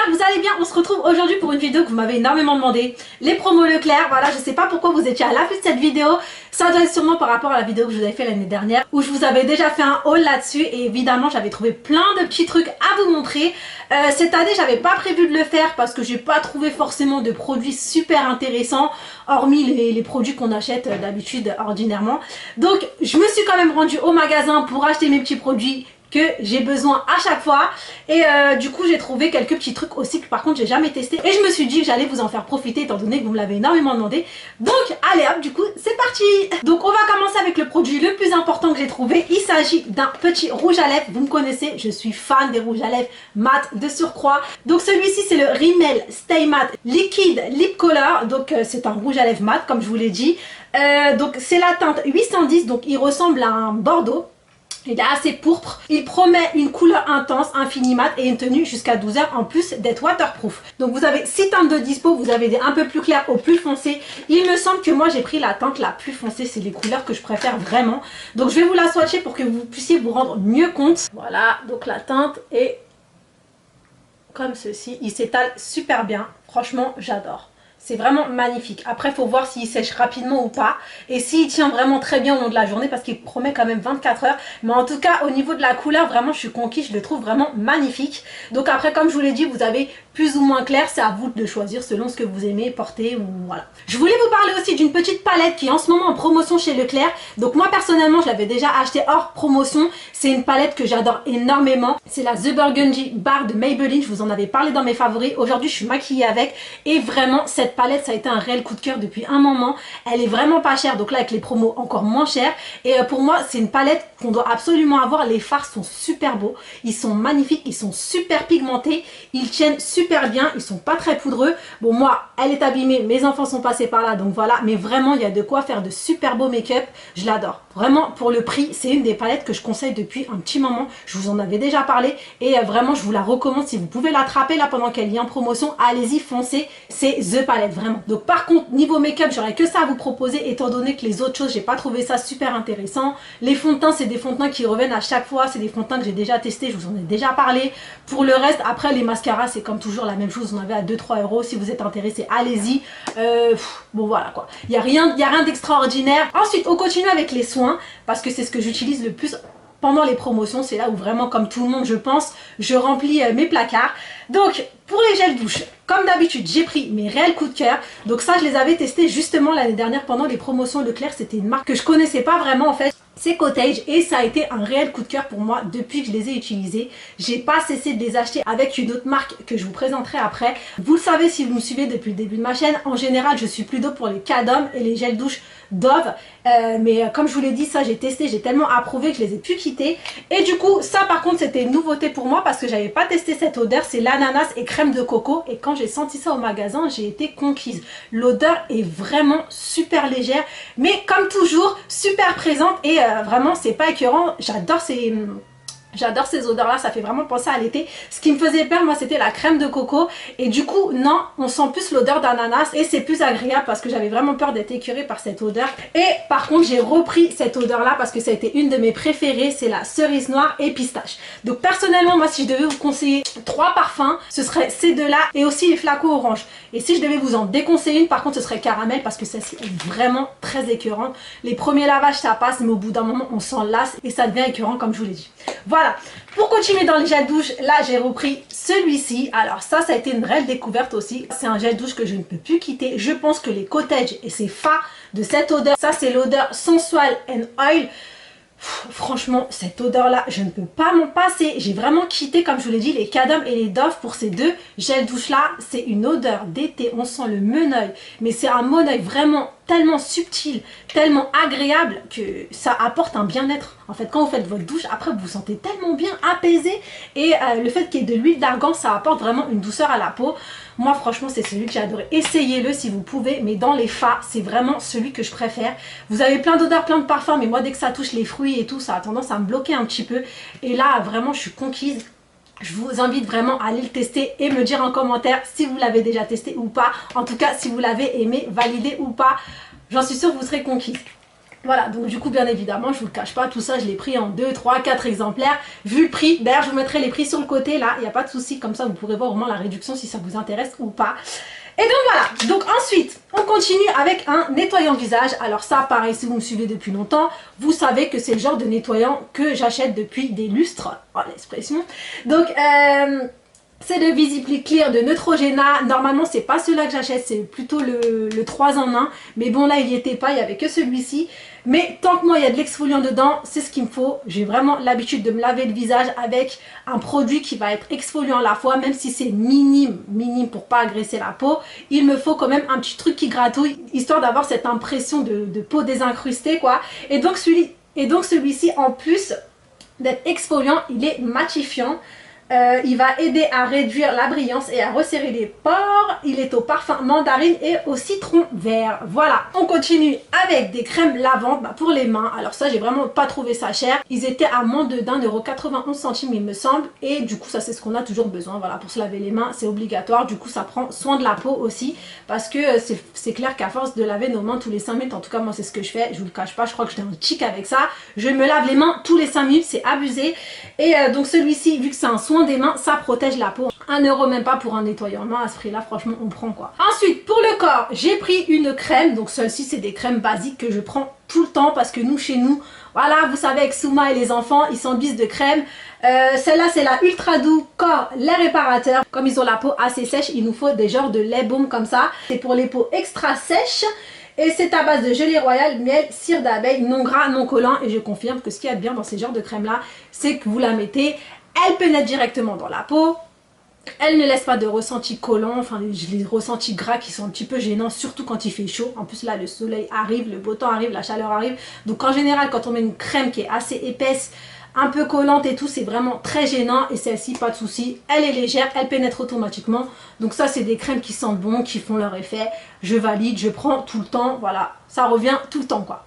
que vous allez bien. On se retrouve aujourd'hui pour une vidéo que vous m'avez énormément demandé. Les promos Leclerc, voilà, je sais pas pourquoi vous étiez à l'affût de cette vidéo. Ça doit être sûrement par rapport à la vidéo que je vous avais fait l'année dernière, où je vous avais déjà fait un haul là-dessus. Et évidemment, j'avais trouvé plein de petits trucs à vous montrer. Cette année, j'avais pas prévu de le faire parce que j'ai pas trouvé forcément de produits super intéressants, hormis les produits qu'on achète d'habitude ordinairement. Donc, je me suis quand même rendue au magasin pour acheter mes petits produits que j'ai besoin à chaque fois, et du coup j'ai trouvé quelques petits trucs aussi que par contre j'ai jamais testé, et je me suis dit que j'allais vous en faire profiter étant donné que vous me l'avez énormément demandé. Donc allez hop, du coup c'est parti. Donc on va commencer avec le produit le plus important que j'ai trouvé. Il s'agit d'un petit rouge à lèvres. Vous me connaissez, je suis fan des rouges à lèvres mat de surcroît. Donc celui-ci c'est le Rimmel Stay Matte Liquid Lip Color. Donc c'est un rouge à lèvres mat comme je vous l'ai dit. Donc c'est la teinte 810, donc il ressemble à un bordeaux. Il est assez pourpre, il promet une couleur intense, infini mat et une tenue jusqu'à 12 heures en plus d'être waterproof. Donc vous avez 6 teintes de dispo, vous avez des un peu plus clairs au plus foncé. Il me semble que moi j'ai pris la teinte la plus foncée, c'est les couleurs que je préfère vraiment. Donc je vais vous la swatcher pour que vous puissiez vous rendre mieux compte. Voilà, donc la teinte est comme ceci, il s'étale super bien, franchement j'adore. C'est vraiment magnifique. Après, il faut voir s'il sèche rapidement ou pas. Et s'il tient vraiment très bien au long de la journée, parce qu'il promet quand même 24 heures. Mais en tout cas, au niveau de la couleur, vraiment, je suis conquise. Je le trouve vraiment magnifique. Donc après, comme je vous l'ai dit, vous avez plus ou moins clair. C'est à vous de choisir selon ce que vous aimez porter ou voilà. Je voulais vous parler aussi d'une petite palette qui est en ce moment en promotion chez Leclerc. Donc moi, personnellement, je l'avais déjà acheté hors promotion. C'est une palette que j'adore énormément. C'est la The Burgundy Bar de Maybelline. Je vous en avais parlé dans mes favoris. Aujourd'hui, je suis maquillée avec. Et vraiment, cette palette, ça a été un réel coup de cœur depuis un moment. Elle est vraiment pas chère, donc là avec les promos encore moins chères. Et pour moi c'est une palette qu'on doit absolument avoir. Les fards sont super beaux, ils sont magnifiques, ils sont super pigmentés, ils tiennent super bien, ils sont pas très poudreux. Bon, moi elle est abîmée, mes enfants sont passés par là, donc voilà. Mais vraiment il y a de quoi faire de super beaux make-up. Je l'adore vraiment. Pour le prix, c'est une des palettes que je conseille depuis un petit moment. Je vous en avais déjà parlé et vraiment je vous la recommande. Si vous pouvez l'attraper là pendant qu'elle est en promotion, allez-y, foncez, c'est The Palette vraiment. Donc par contre niveau make-up, j'aurais que ça à vous proposer, étant donné que les autres choses j'ai pas trouvé ça super intéressant. Les fonds de teint, c'est des fonds de teint qui reviennent à chaque fois, c'est des fonds de teint que j'ai déjà testé, je vous en ai déjà parlé. Pour le reste, après les mascaras, c'est comme toujours la même chose, vous en avez à 2-3 euros. Si vous êtes intéressé, allez-y. Bon voilà quoi, il y a rien d'extraordinaire. Ensuite on continue avec les soins, parce que c'est ce que j'utilise le plus pendant les promotions. C'est là où vraiment, comme tout le monde je pense, je remplis mes placards. Donc pour les gels douche, comme d'habitude j'ai pris mes réels coups de cœur. Donc ça je les avais testés justement l'année dernière pendant les promotions Leclerc. C'était une marque que je connaissais pas vraiment en fait, c'est Cottage, et ça a été un réel coup de cœur pour moi depuis que je les ai utilisés. J'ai pas cessé de les acheter avec une autre marque que je vous présenterai après. Vous le savez si vous me suivez depuis le début de ma chaîne, en général je suis plutôt pour les Cadom et les gels douche Dove, mais comme je vous l'ai dit, ça j'ai testé, j'ai tellement approuvé que je les ai pu quitter. Et du coup ça par contre c'était une nouveauté pour moi parce que j'avais pas testé cette odeur. C'est l'ananas et crème de coco, et quand j'ai senti ça au magasin j'ai été conquise. L'odeur est vraiment super légère, mais comme toujours super présente, et vraiment c'est pas écœurant. J'adore ces odeurs là, ça fait vraiment penser à l'été. Ce qui me faisait peur moi c'était la crème de coco, et du coup non, on sent plus l'odeur d'ananas et c'est plus agréable parce que j'avais vraiment peur d'être écœurée par cette odeur. Et par contre j'ai repris cette odeur là parce que ça a été une de mes préférées, c'est la cerise noire et pistache. Donc personnellement moi si je devais vous conseiller 3 parfums, ce serait ces deux là et aussi les flacons orange. Et si je devais vous en déconseiller une par contre, ce serait caramel, parce que celle-ci est vraiment très écœurante. Les premiers lavages ça passe, mais au bout d'un moment on s'en lasse et ça devient écœurant comme je vous l'ai dit. Voilà, pour continuer dans les gels douche, là j'ai repris celui-ci. Alors ça a été une réelle découverte aussi. C'est un gel douche que je ne peux plus quitter. Je pense que les Cottage et c'est fa de cette odeur. Ça c'est l'odeur Sensual and Oil. Franchement cette odeur là je ne peux pas m'en passer. J'ai vraiment quitté, comme je vous l'ai dit, les Cadom et les Dove pour ces deux gels douche là. C'est une odeur d'été, on sent le meneuil, mais c'est un meneuil vraiment tellement subtil, tellement agréable que ça apporte un bien-être. En fait quand vous faites votre douche, après vous vous sentez tellement bien apaisé, et le fait qu'il y ait de l'huile d'argan, ça apporte vraiment une douceur à la peau. Moi franchement c'est celui que j'ai adoré. Essayez-le si vous pouvez, mais dans les fa c'est vraiment celui que je préfère. Vous avez plein d'odeurs, plein de parfums, mais moi dès que ça touche les fruits et tout, ça a tendance à me bloquer un petit peu, et là vraiment je suis conquise. Je vous invite vraiment à aller le tester et me dire en commentaire si vous l'avez déjà testé ou pas. En tout cas si vous l'avez aimé, validé ou pas, j'en suis sûre que vous serez conquise. Voilà, donc du coup bien évidemment je vous le cache pas, tout ça je l'ai pris en 2, 3, 4 exemplaires vu le prix. D'ailleurs je vous mettrai les prix sur le côté là, il n'y a pas de souci, comme ça vous pourrez voir vraiment la réduction si ça vous intéresse ou pas. Et donc voilà, donc ensuite on continue avec un nettoyant visage. Alors ça pareil, si vous me suivez depuis longtemps, vous savez que c'est le genre de nettoyant que j'achète depuis des lustres, oh l'expression. Donc c'est le Visibly Clear de Neutrogena. Normalement c'est pas celui-là que j'achète, c'est plutôt le 3 en 1. Mais bon là il n'y était pas, il n'y avait que celui-ci. Mais tant que moi il y a de l'exfoliant dedans, c'est ce qu'il me faut. J'ai vraiment l'habitude de me laver le visage avec un produit qui va être exfoliant à la fois. Même si c'est minime pour pas agresser la peau. Il me faut quand même un petit truc qui gratouille, histoire d'avoir cette impression de peau désincrustée quoi. Et donc celui-ci en plus d'être exfoliant, il est matifiant. Il va aider à réduire la brillance et à resserrer les pores. Il est au parfum mandarine et au citron vert. Voilà, on continue avec des crèmes lavantes pour les mains. Alors ça, j'ai vraiment pas trouvé ça cher. Ils étaient à moins d'1,91 € il me semble. Et du coup, ça c'est ce qu'on a toujours besoin. Voilà, pour se laver les mains, c'est obligatoire. Du coup, ça prend soin de la peau aussi. Parce que c'est clair qu'à force de laver nos mains tous les 5 minutes, en tout cas moi c'est ce que je fais. Je vous le cache pas, je crois que j'étais un tic avec ça. Je me lave les mains tous les 5 minutes, c'est abusé. Et donc celui-ci, vu que c'est un soin des mains, ça protège la peau. 1 € même pas pour un nettoyant main, à ce prix là franchement on prend quoi. Ensuite pour le corps, j'ai pris une crème. Donc celle-ci c'est des crèmes basiques que je prends tout le temps parce que nous chez nous, voilà vous savez avec Souma et les enfants ils s'embissent de crème. Celle-là c'est la Ultra Doux Corps lait réparateur. Comme ils ont la peau assez sèche, il nous faut des genres de lait baume comme ça. C'est pour les peaux extra sèches. Et c'est à base de gelée royale, miel, cire d'abeille, non gras, non collant. Et je confirme que ce qu'il y a de bien dans ces genres de crèmes là, c'est que vous la mettez, elle pénètre directement dans la peau. Elle ne laisse pas de ressenti collant, enfin les ressentis gras qui sont un petit peu gênants, surtout quand il fait chaud. En plus là le soleil arrive, le beau temps arrive, la chaleur arrive. Donc en général quand on met une crème qui est assez épaisse, un peu collante et tout, c'est vraiment très gênant. Et celle-ci, pas de souci, elle est légère, elle pénètre automatiquement. Donc ça c'est des crèmes qui sentent bon, qui font leur effet. Je valide, je prends tout le temps, voilà, ça revient tout le temps quoi.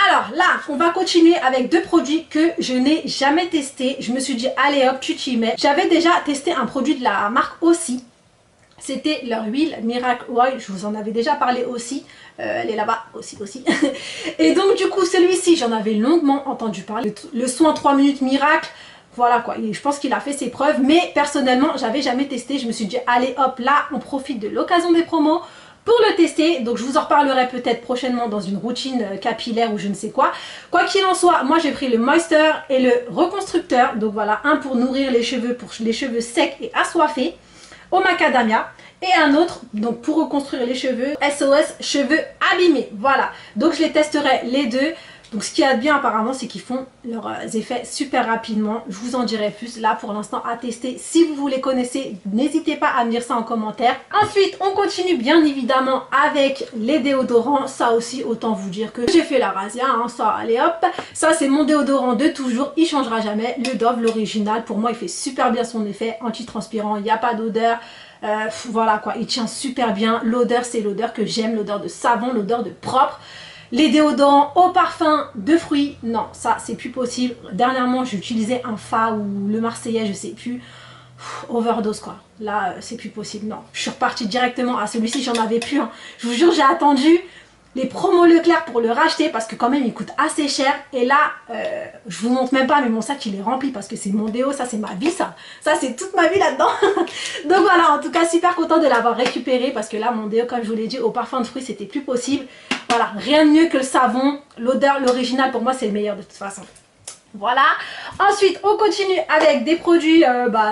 Alors là, on va continuer avec deux produits que je n'ai jamais testés. Je me suis dit, allez hop, tu t'y mets. J'avais déjà testé un produit de la marque aussi. C'était leur huile Miracle Oil, je vous en avais déjà parlé aussi. Elle est là-bas aussi. Et donc du coup, celui-ci, j'en avais longuement entendu parler. Le soin 3 minutes miracle. Voilà quoi, et je pense qu'il a fait ses preuves. Mais personnellement, j'avais jamais testé. Je me suis dit, allez hop, là, on profite de l'occasion des promos pour le tester. Donc je vous en reparlerai peut-être prochainement dans une routine capillaire ou je ne sais quoi. Quoi qu'il en soit, moi j'ai pris le Moisture et le Reconstructeur. Donc voilà, un pour nourrir les cheveux, pour les cheveux secs et assoiffés, au macadamia. Et un autre, donc pour reconstruire les cheveux, SOS cheveux abîmés. Voilà, donc je les testerai les deux. Donc ce qu'il y a de bien apparemment, c'est qu'ils font leurs effets super rapidement. Je vous en dirai plus là pour l'instant à tester. Si vous les connaissez, n'hésitez pas à me dire ça en commentaire. Ensuite, on continue bien évidemment avec les déodorants. Ça aussi, autant vous dire que j'ai fait la razzia, hein, ça, allez hop. Ça c'est mon déodorant de toujours, il changera jamais. Le Dove, l'original, pour moi il fait super bien son effet. Anti-transpirant, il n'y a pas d'odeur. Voilà quoi, il tient super bien. L'odeur, c'est l'odeur que j'aime, l'odeur de savon, l'odeur de propre. Les déodorants au parfum de fruits, non, ça c'est plus possible. Dernièrement, j'ai utilisé un Fa ou le Marseillais, je sais plus. Overdose quoi. Là, c'est plus possible, non. Je suis repartie directement à celui-ci, j'en avais plus. Hein. Je vous jure, j'ai attendu les promos Leclerc pour le racheter parce que quand même il coûte assez cher. Et là, je vous montre même pas, mais mon sac il est rempli parce que c'est mon déo, ça c'est ma vie ça. Ça c'est toute ma vie là-dedans. Donc voilà, en tout cas super content de l'avoir récupéré parce que là mon déo, comme je vous l'ai dit, au parfum de fruits c'était plus possible. Voilà, rien de mieux que le savon. L'odeur, l'original pour moi c'est le meilleur de toute façon. Voilà, ensuite on continue avec des produits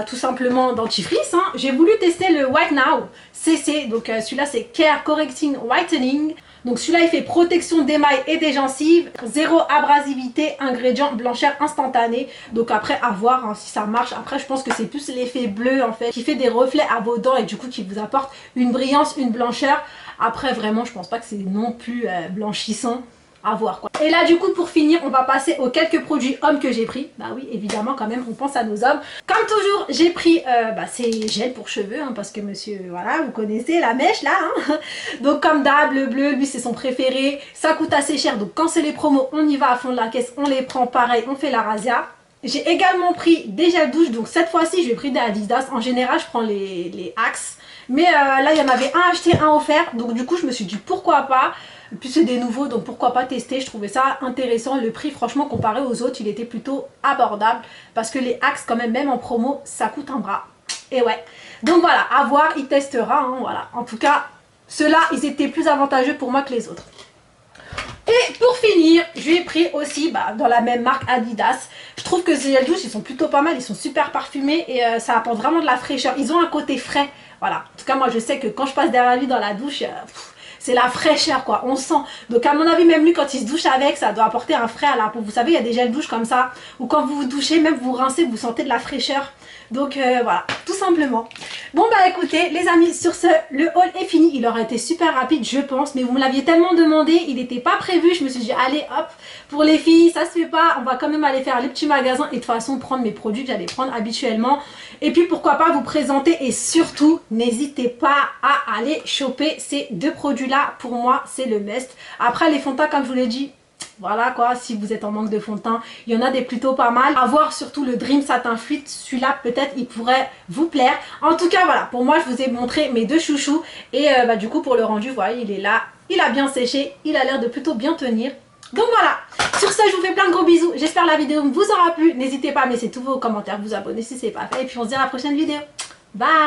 tout simplement dentifrice. Hein. J'ai voulu tester le White Now CC, donc celui-là c'est Care Correcting Whitening. Donc celui-là il fait protection d'émail et des gencives, zéro abrasivité, ingrédient blancheur instantanée. Donc après à voir hein, si ça marche. Après je pense que c'est plus l'effet bleu en fait qui fait des reflets à vos dents et du coup qui vous apporte une brillance, une blancheur. Après vraiment je pense pas que c'est non plus blanchissant. À voir quoi. Et là du coup pour finir on va passer aux quelques produits hommes que j'ai pris. Bah oui évidemment quand même on pense à nos hommes. Comme toujours j'ai pris ces gels pour cheveux hein, parce que monsieur voilà vous connaissez la mèche là hein. Donc comme d'hab le bleu lui c'est son préféré. Ça coûte assez cher donc quand c'est les promos on y va à fond de la caisse, on les prend pareil, on fait la razzia. J'ai également pris des gels douche, donc cette fois-ci j'ai pris des Adidas. En général je prends les Axe. Mais là il y en avait un acheté, un offert. Donc du coup je me suis dit pourquoi pas. Et puis c'est des nouveaux, donc pourquoi pas tester. Je trouvais ça intéressant. Le prix, franchement, comparé aux autres, il était plutôt abordable. Parce que les Axe, quand même en promo, ça coûte un bras. Et ouais. Donc voilà, à voir, il testera. Hein, voilà. En tout cas, ceux-là, ils étaient plus avantageux pour moi que les autres. Et pour finir, je lui ai pris aussi dans la même marque Adidas. Je trouve que ces gels douche, ils sont plutôt pas mal, ils sont super parfumés et ça apporte vraiment de la fraîcheur. Ils ont un côté frais, voilà. En tout cas, moi je sais que quand je passe derrière lui dans la douche, c'est la fraîcheur quoi, on sent. Donc à mon avis, même lui quand il se douche avec, ça doit apporter un frais à la peau. Vous savez, il y a des gels douche comme ça, où quand vous vous douchez, même vous rincez, vous sentez de la fraîcheur. Donc voilà, tout simplement. Bon bah écoutez les amis, sur ce, le haul est fini. Il aurait été super rapide je pense, mais vous me l'aviez tellement demandé, il n'était pas prévu. Je me suis dit allez hop, pour les filles ça se fait pas, on va quand même aller faire les petits magasins et de toute façon prendre mes produits que j'allais prendre habituellement. Et puis pourquoi pas vous présenter et surtout n'hésitez pas à aller choper ces deux produits là. Pour moi c'est le must. Après les fonds de teint comme je vous l'ai dit, voilà quoi, si vous êtes en manque de fond de teint, il y en a des plutôt pas mal. À voir surtout le Dream Satin Fluide, celui-là peut-être il pourrait vous plaire. En tout cas voilà, pour moi je vous ai montré mes deux chouchous. Et du coup pour le rendu, vous voyez il est là, il a bien séché, il a l'air de plutôt bien tenir. Donc voilà, sur ce je vous fais plein de gros bisous, j'espère la vidéo vous aura plu. N'hésitez pas à me laisser tous vos commentaires, vous abonner si ce n'est pas fait. Et puis on se dit à la prochaine vidéo. Bye.